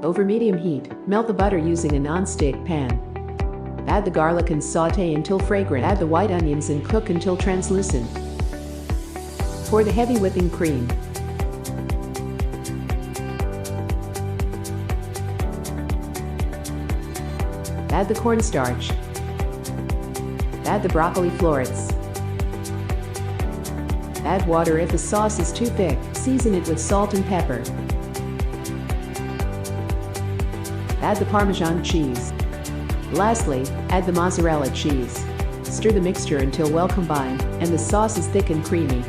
Over medium heat, melt the butter using a non-stick pan. Add the garlic and sauté until fragrant. Add the white onions and cook until translucent. Pour the heavy whipping cream. Add the cornstarch. Add the broccoli florets. Add water if the sauce is too thick. Season it with salt and pepper. Add the Parmesan cheese. Lastly, add the mozzarella cheese. Stir the mixture until well combined and the sauce is thick and creamy.